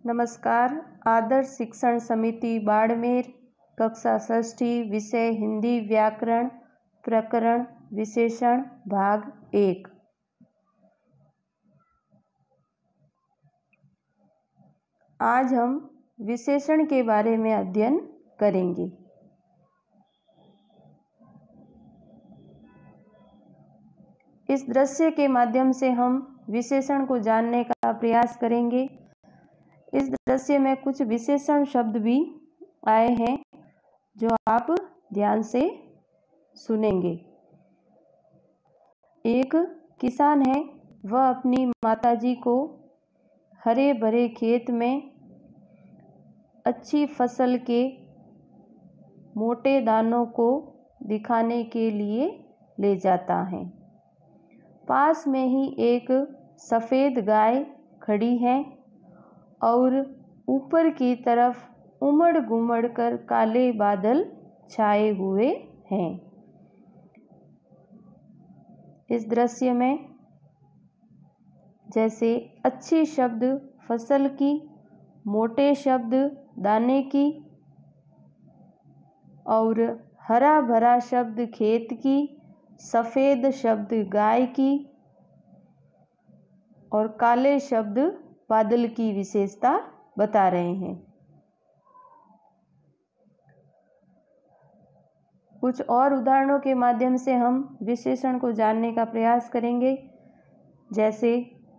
नमस्कार। आदर्श शिक्षण समिति बाड़मेर, कक्षा षष्ठी, विषय हिंदी व्याकरण, प्रकरण विशेषण, भाग 1। आज हम विशेषण के बारे में अध्ययन करेंगे। इस दृश्य के माध्यम से हम विशेषण को जानने का प्रयास करेंगे। इस दृश्य में कुछ विशेषण शब्द भी आए हैं जो आप ध्यान से सुनेंगे। एक किसान है, वह अपनी माताजी को हरे भरे खेत में अच्छी फसल के मोटे दानों को दिखाने के लिए ले जाता है। पास में ही एक सफ़ेद गाय खड़ी है और ऊपर की तरफ उमड़ घुमड़ कर काले बादल छाए हुए हैं। इस दृश्य में जैसे अच्छी शब्द फसल की, मोटे शब्द दाने की और हरा भरा शब्द खेत की, सफ़ेद शब्द गाय की और काले शब्द बादल की विशेषता बता रहे हैं। कुछ और उदाहरणों के माध्यम से हम विशेषण को जानने का प्रयास करेंगे। जैसे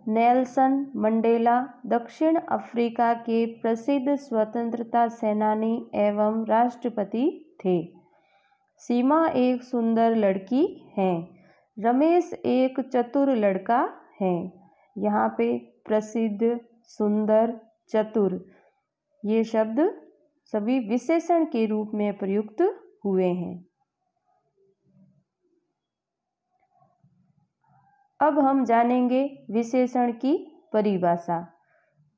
नेल्सन मंडेला दक्षिण अफ्रीका के प्रसिद्ध स्वतंत्रता सेनानी एवं राष्ट्रपति थे। सीमा एक सुंदर लड़की है। रमेश एक चतुर लड़का है। यहाँ पे प्रसिद्ध, सुंदर, चतुर ये शब्द सभी विशेषण के रूप में प्रयुक्त हुए हैं। अब हम जानेंगे विशेषण की परिभाषा।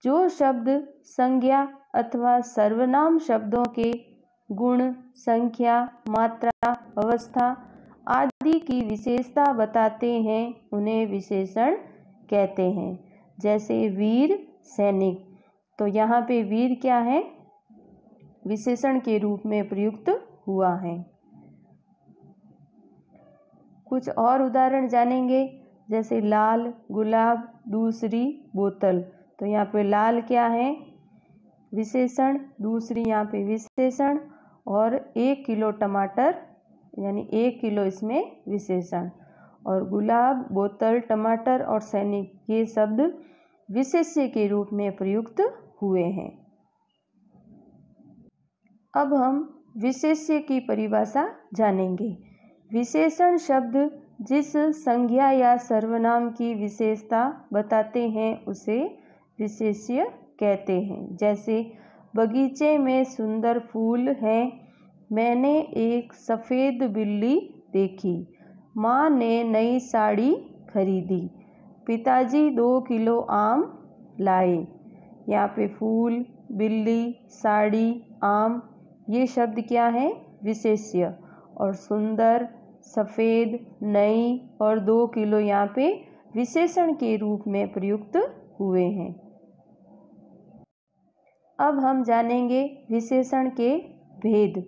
जो शब्द संज्ञा अथवा सर्वनाम शब्दों के गुण, संख्या, मात्रा, अवस्था आदि की विशेषता बताते हैं, उन्हें विशेषण कहते हैं। जैसे वीर, सैनिक, तो यहाँ पे वीर क्या है? विशेषण के रूप में प्रयुक्त हुआ है। कुछ और उदाहरण जानेंगे। जैसे लाल, गुलाब, दूसरी, बोतल, तो यहाँ पे लाल क्या है? विशेषण, दूसरी यहाँ पे विशेषण और 1 किलो टमाटर यानी 1 किलो इसमें विशेषण। और गुलाब, बोतल, टमाटर और सैनिक ये शब्द विशेष्य के रूप में प्रयुक्त हुए हैं। अब हम विशेष्य की परिभाषा जानेंगे। विशेषण शब्द जिस संज्ञा या सर्वनाम की विशेषता बताते हैं उसे विशेष्य कहते हैं। जैसे बगीचे में सुंदर फूल हैं, मैंने एक सफ़ेद बिल्ली देखी, माँ ने नई साड़ी खरीदी, पिताजी 2 किलो आम लाए। यहाँ पे फूल, बिल्ली, साड़ी, आम ये शब्द क्या है? विशेष्य। और सुंदर, सफ़ेद, नई और 2 किलो यहाँ पे विशेषण के रूप में प्रयुक्त हुए हैं। अब हम जानेंगे विशेषण के भेद।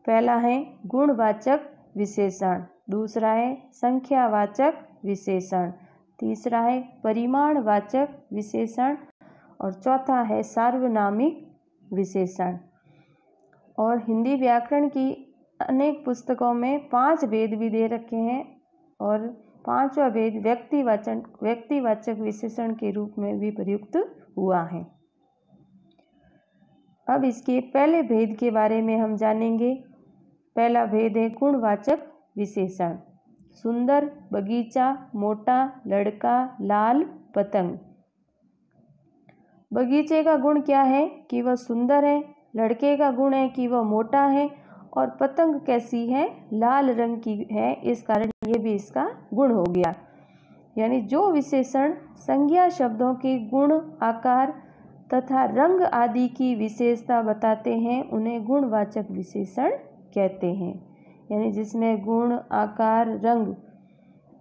पहला है गुणवाचक विशेषण, दूसरा है संख्यावाचक विशेषण, तीसरा है परिमाणवाचक विशेषण और चौथा है सार्वनामिक विशेषण। और हिंदी व्याकरण की अनेक पुस्तकों में 5 भेद भी दे रखे हैं और 5वां भेद व्यक्तिवाचक विशेषण के रूप में भी प्रयुक्त हुआ है। अब इसके पहले भेद के बारे में हम जानेंगे। पहला भेद है गुणवाचक विशेषण। सुंदर, बगीचा, मोटा, लड़का, लाल, पतंग। बगीचे का गुण क्या है? कि वह सुंदर है। लड़के का गुण है कि वह मोटा है और पतंग कैसी है? लाल रंग की है। इस कारण ये भी इसका गुण हो गया। यानी जो विशेषण संज्ञा शब्दों के गुण, आकार तथा रंग आदि की विशेषता बताते हैं उन्हें गुणवाचक विशेषण कहते हैं। यानी जिसमें गुण, आकार, रंग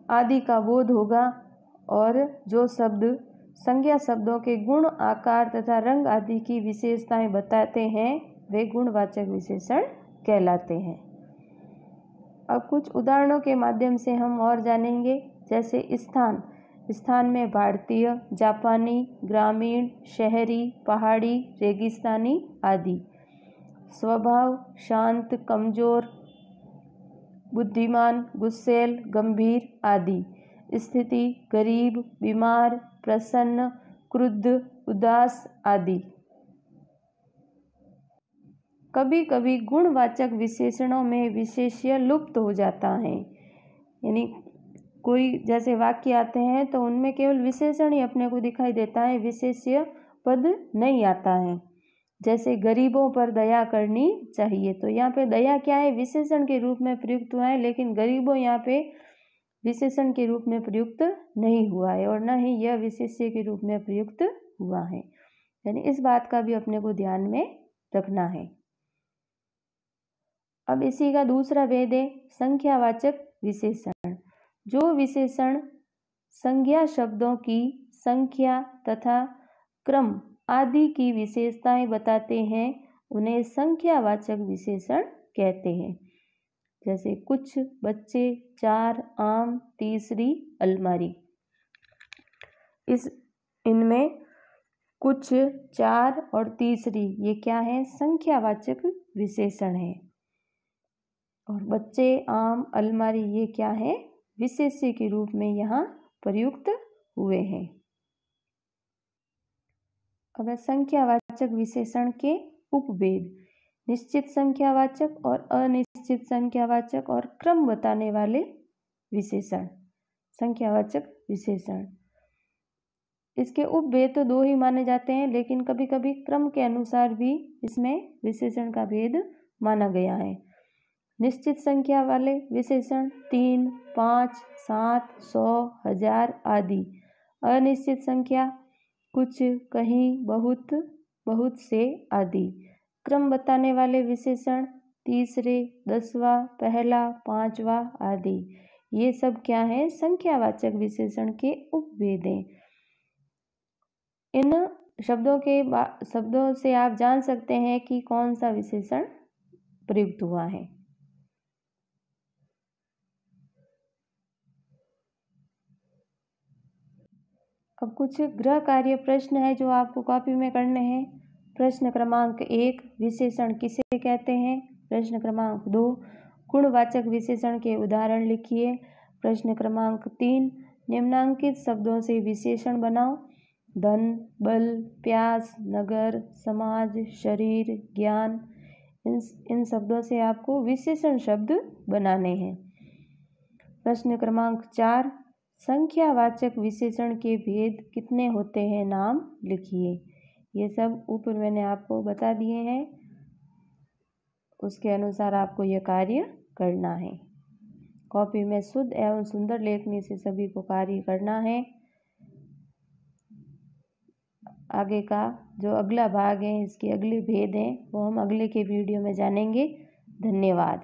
आदि का बोध होगा और जो शब्द संज्ञा शब्दों के गुण, आकार तथा रंग आदि की विशेषताएं बताते हैं वे गुणवाचक विशेषण कहलाते हैं। अब कुछ उदाहरणों के माध्यम से हम और जानेंगे। जैसे स्थान, स्थान में भारतीय, जापानी, ग्रामीण, शहरी, पहाड़ी, रेगिस्तानी आदि। स्वभाव, शांत, कमजोर, बुद्धिमान, गुस्सैल, गंभीर आदि। स्थिति, गरीब, बीमार, प्रसन्न, क्रुद्ध, उदास आदि। कभी कभी गुणवाचक विशेषणों में विशेष्य लुप्त हो जाता है, यानी कोई जैसे वाक्य आते हैं तो उनमें केवल विशेषण ही अपने को दिखाई देता है, विशेष्य पद नहीं आता है। जैसे गरीबों पर दया करनी चाहिए, तो यहाँ पे दया क्या है, विशेषण के रूप में प्रयुक्त हुआ है, लेकिन गरीबों यहाँ पे विशेषण के रूप में प्रयुक्त नहीं हुआ है और न ही यह विशेष्य के रूप में प्रयुक्त हुआ है। यानी इस बात का भी अपने को ध्यान में रखना है। अब इसी का दूसरा भेद है संख्यावाचक विशेषण। जो विशेषण संज्ञा शब्दों की संख्या तथा क्रम आदि की विशेषताएं बताते हैं उन्हें संख्यावाचक विशेषण कहते हैं। जैसे कुछ बच्चे, 4 आम, तीसरी अलमारी। इनमें कुछ, 4 और तीसरी ये क्या है, संख्यावाचक विशेषण है। और बच्चे, आम, अलमारी ये क्या है, विशेष्य के रूप में यहाँ प्रयुक्त हुए हैं। अब संख्यावाचक विशेषण के उपभेद। निश्चित संख्यावाचक और अनिश्चित संख्यावाचक और क्रम बताने वाले विशेषण संख्यावाचक विशेषण। इसके उपभेद तो 2 ही माने जाते हैं, लेकिन कभी कभी क्रम के अनुसार भी इसमें विशेषण का भेद माना गया है। निश्चित संख्या वाले विशेषण 3, 5, 7, 100, 1000 आदि। अनिश्चित संख्या कुछ, कहीं, बहुत, बहुत से आदि। क्रम बताने वाले विशेषण तीसरे, 10वां, पहला, 5वां आदि। ये सब क्या है, संख्यावाचक विशेषण के उपभेद हैं। इन शब्दों से आप जान सकते हैं कि कौन सा विशेषण प्रयुक्त हुआ है। अब कुछ गृह कार्य प्रश्न है जो आपको कॉपी में करने हैं। प्रश्न क्रमांक 1, विशेषण किसे कहते हैं। प्रश्न क्रमांक 2, गुणवाचक विशेषण के उदाहरण लिखिए। प्रश्न क्रमांक 3, निम्नांकित शब्दों से विशेषण बनाओ। धन, बल, प्यास, नगर, समाज, शरीर, ज्ञान। इन शब्दों से आपको विशेषण शब्द बनाने हैं। प्रश्न क्रमांक 4, संख्यावाचक विशेषण के भेद कितने होते हैं, नाम लिखिए। ये सब ऊपर मैंने आपको बता दिए हैं, उसके अनुसार आपको यह कार्य करना है। कॉपी में शुद्ध एवं सुंदर लेखनी से सभी को कार्य करना है। आगे का जो अगला भाग है, इसके अगले भेद हैं वो हम अगले के वीडियो में जानेंगे। धन्यवाद।